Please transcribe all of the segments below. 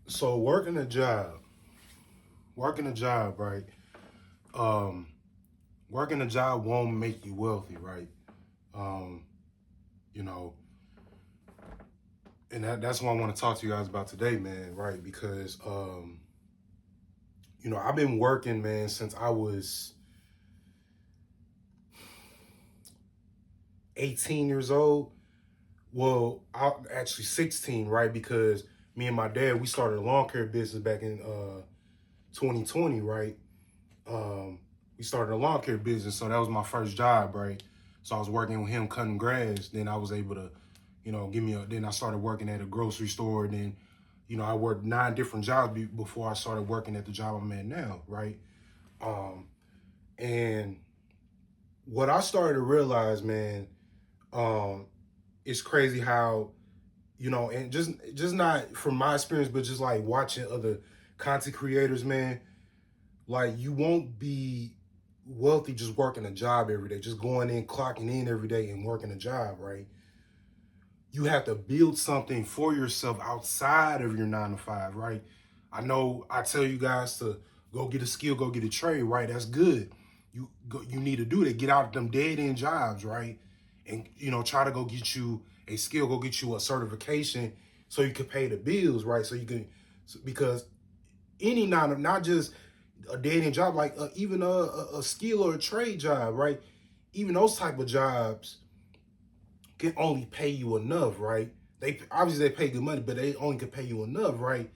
So working a job, right? Um, Working a job won't make you wealthy, right? Um, you know, and that's what I want to talk to you guys about today, man, right? Because I've been working, man, since I was 18 years old. Well, I actually 16, right? Because me and my dad, we started a lawn care business back in 2020, right? Um, we started a lawn care business, so that was my first job, right? So I was working with him cutting grass. Then I was able to, then I started working at a grocery store. And then, I worked 9 different jobs before I started working at the job I'm at now, right? Um, and what I started to realize, man, um, it's crazy how, and just not from my experience, but just like watching other content creators, man, like you won't be wealthy just working a job every day, just going in, clocking in every day and working a job, right? You have to build something for yourself outside of your 9 to 5, right? I know I tell you guys to go get a skill, go get a trade, right? That's good. You need to do that. Get out of them dead end jobs, right? And try to go get you a skill, go get you a certification so you can pay the bills, right? So you can, because any not just a dead end job, like even a skill or a trade job, right? Even those type of jobs can only pay you enough, right? They obviously they pay good money, but they only can pay you enough, right?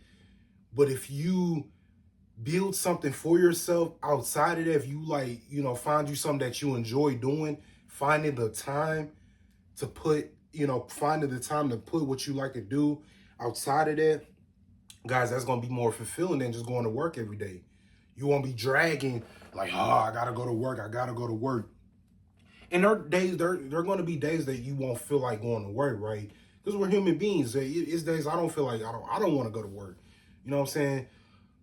But if you build something for yourself outside of that, if you like, find you something that you enjoy doing, finding the time to put, finding the time to put what you like to do outside of that, guys, that's gonna be more fulfilling than just going to work every day. You won't be dragging like, oh, I gotta go to work, I gotta go to work. And there are going to be days that you won't feel like going to work, right? Because we're human beings. It's days I don't feel like I don't want to go to work. You know what I'm saying?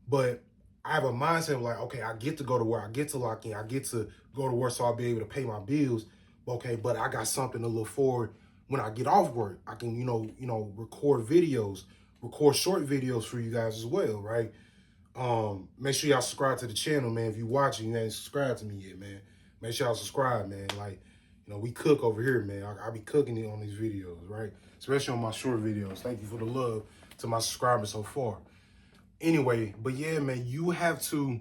But I have a mindset of like, okay, I get to go to work, I get to lock in, I get to go to work so I'll be able to pay my bills. Okay, but I got something to look forward when I get off work. I can, record videos, record short videos for you guys as well, right? Make sure y'all subscribe to the channel, man. If you watching, you ain't subscribed to me yet, man. Make sure y'all subscribe, man. Like, we cook over here, man. I be cooking it on these videos, right? Especially on my short videos. Thank you for the love to my subscribers so far. Anyway, but yeah, man, you have to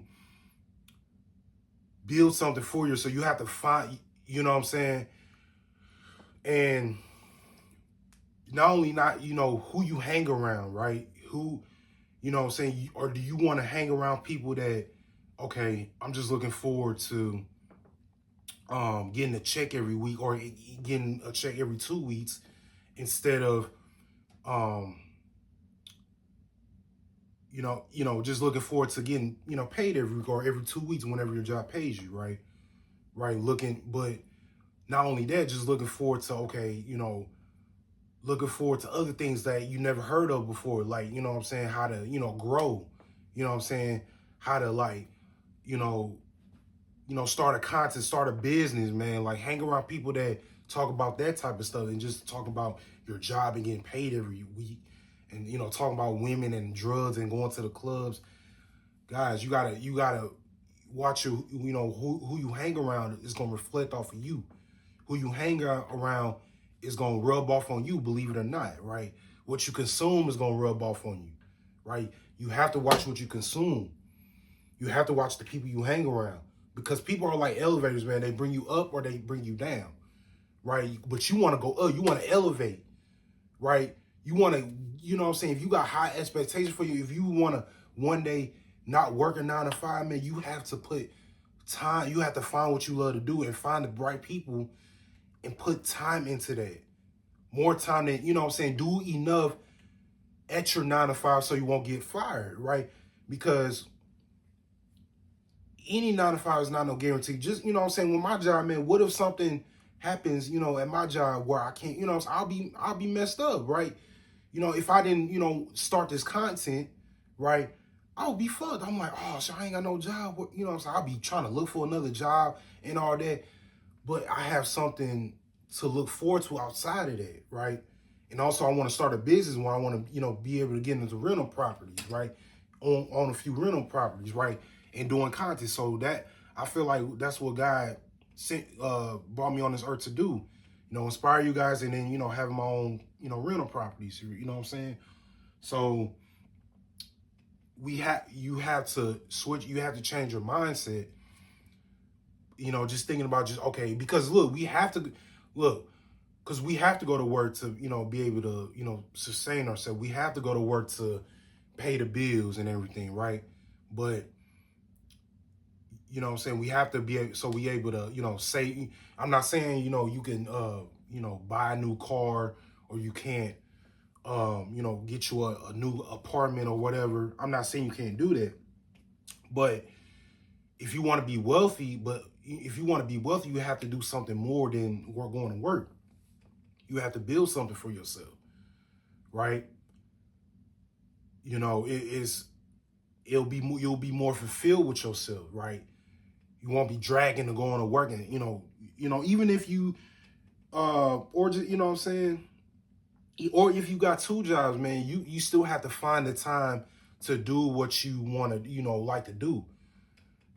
build something for you. So you have to find, you know what I'm saying? And not, who you hang around, right? Who, you know what I'm saying? Or do you want to hang around people that, okay, I'm just looking forward to getting a check every week or getting a check every 2 weeks instead of um, just looking forward to getting, paid every week or every 2 weeks whenever your job pays you, right? Right. But not only that, just looking forward to, okay, looking forward to other things that you never heard of before, like, you know what I'm saying, how to, grow, you know what I'm saying, how to like, you know, start a content, start a business, man. Like hang around people that talk about that type of stuff and just talk about your job and getting paid every week. And talking about women and drugs and going to the clubs. Guys, you gotta watch who you hang around is gonna reflect off of you. Who you hang around is gonna rub off on you, believe it or not, right? What you consume is gonna rub off on you, right? You have to watch what you consume. You have to watch the people you hang around because people are like elevators, man. They bring you up or they bring you down, right? But you want to go up. You want to elevate, right? You want to, you know what I'm saying? If you got high expectations for you, if you want to one day not work a 9 to 5, man, you have to put time. You have to find what you love to do and find the right people and put time into that. More time than, what I'm saying? Do enough at your 9 to 5 so you won't get fired, right? Because any 9 to 5 is not no guarantee. Just, what I'm saying, with my job, man, what if something happens, at my job where I can't, so I'll be messed up, right? If I didn't, start this content, right, I would be fucked. I'm like, oh, so I ain't got no job. I'm saying? I'll be trying to look for another job and all that. But I have something to look forward to outside of that, right? And also I want to start a business where I want to, be able to get into rental properties, right? On a few rental properties, right? And doing content. So that I feel like that's what God sent brought me on this earth to do. Inspire you guys and then, having my own, rental properties, you know what I'm saying? So you have to switch, you have to change your mindset, just thinking about just okay, because look, because we have to go to work to, be able to, sustain ourselves. We have to go to work to pay the bills and everything, right? But you know what I'm saying, we have to be able, so we able to, say, I'm not saying, you can buy a new car, or you can't get you a new apartment or whatever. I'm not saying you can't do that. But if you want to be wealthy, you have to do something more than going to work. You have to build something for yourself, right? You'll be more fulfilled with yourself, right? You won't be dragging to going to work, and even if you or just, you know what I'm saying, or if you got two jobs, man, you still have to find the time to do what you want to, like to do.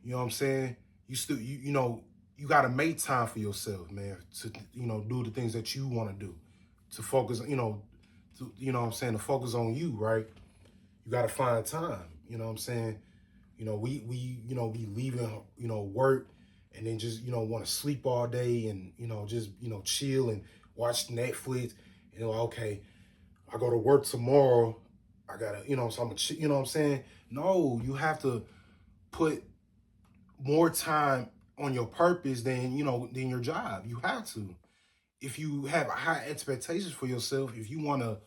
You know what I'm saying? You still, you got to make time for yourself, man, to, do the things that you want to do, to focus, what I'm saying, to focus on you, right? You got to find time, you know what I'm saying? We leaving, work, and then just, want to sleep all day and, just, chill and watch Netflix. Okay, I go to work tomorrow. I gotta, so I'm, you know what I'm saying? No, you have to put more time on your purpose than your job. You have to. If you have high expectations for yourself, if you want to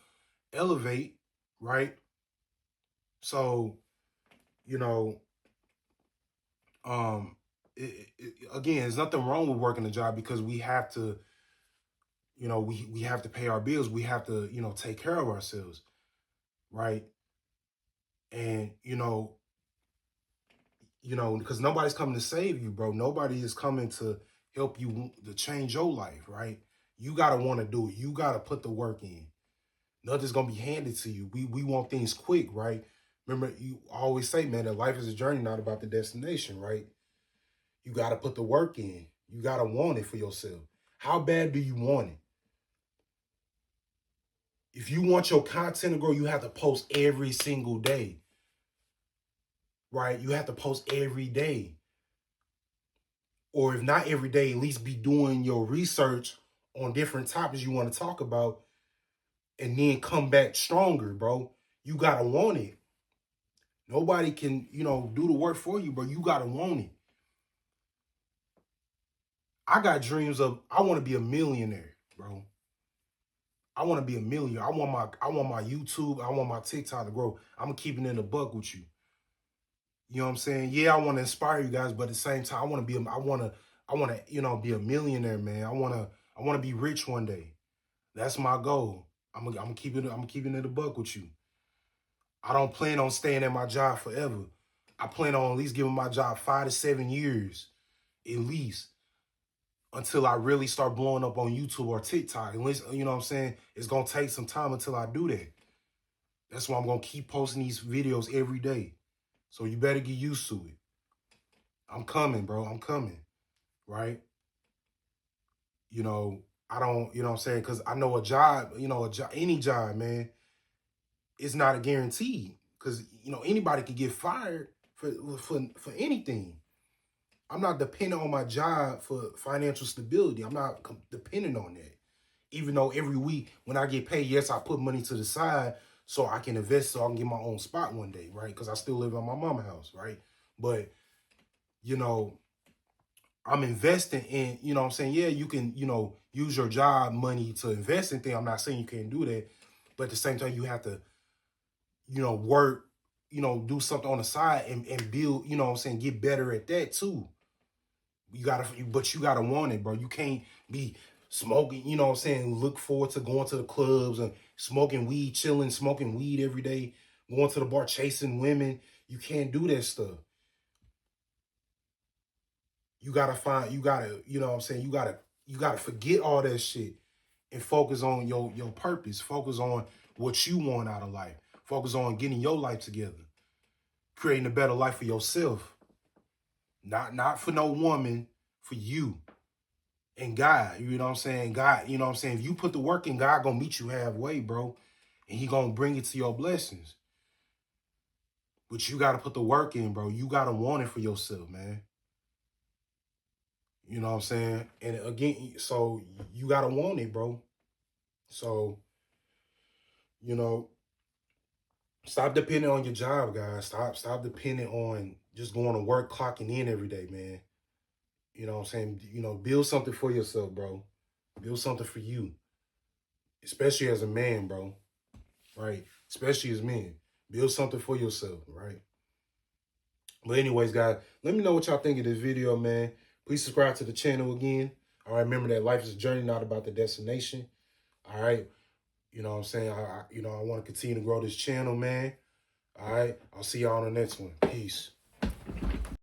elevate, right? So, you know, um, again, there's nothing wrong with working a job, because we have to, we have to pay our bills. We have to, take care of ourselves, right? And because nobody's coming to save you, bro. Nobody is coming to help you to change your life, right? You gotta want to do it. You gotta put the work in. Nothing's gonna be handed to you. We want things quick, right? Remember, you always say, man, that life is a journey, not about the destination, right? You gotta put the work in. You gotta want it for yourself. How bad do you want it? If you want your content to grow, you have to post every single day, right? You have to post every day. Or if not every day, at least be doing your research on different topics you want to talk about, and then come back stronger, bro. You gotta want it. Nobody can, do the work for you, bro. You gotta want it. I got dreams of, I want to be a millionaire, bro. I want to be a millionaire. I want my YouTube, I want my TikTok to grow. I'm keeping it in the buck with you. You know what I'm saying? Yeah, I want to inspire you guys, but at the same time, I want to, be a millionaire, man. I want to be rich one day. That's my goal. I'm keeping it a buck with you. I don't plan on staying at my job forever. I plan on at least giving my job 5 to 7 years, at least, until I really start blowing up on YouTube or TikTok. Unless, you know what I'm saying, it's gonna take some time until I do that. That's why I'm gonna keep posting these videos every day. So you better get used to it. I'm coming, bro. I'm coming, right? I don't, you know what I'm saying? Because I know a job, any job, man, it's not a guarantee. Because, anybody can get fired for anything. I'm not dependent on my job for financial stability. I'm not dependent on that. Even though every week when I get paid, yes, I put money to the side so I can invest, so I can get my own spot one day, right? Because I still live in my mama's house, right? But, I'm investing in, what I'm saying? Yeah, you can, use your job money to invest in things. I'm not saying you can't do that. But at the same time, you have to, work, do something on the side and build, what I'm saying, get better at that too. But you gotta want it, bro. You can't be smoking, what I'm saying, look forward to going to the clubs and smoking weed, chilling, smoking weed every day, going to the bar, chasing women. You can't do that stuff. You gotta, what I'm saying, you gotta forget all that shit and focus on your purpose. Focus on what you want out of life. Focus on getting your life together, creating a better life for yourself. Not for no woman, for you and God. You know what I'm saying? God, you know what I'm saying? If you put the work in, God gonna meet you halfway, bro. And he gonna bring it to your blessings. But you gotta put the work in, bro. You gotta want it for yourself, man. You know what I'm saying? And again, so you gotta want it, bro. So, you know, stop depending on your job, guys. Stop depending on just going to work, clocking in every day, man. You know what I'm saying? You know, build something for yourself, bro. Build something for you. Especially as a man, bro. Right? Especially as men. Build something for yourself, right? But anyways, guys, let me know what y'all think of this video, man. Please subscribe to the channel again. All right, remember that life is a journey, not about the destination. All right. You know what I'm saying? I want to continue to grow this channel, man. All right. I'll see y'all on the next one. Peace.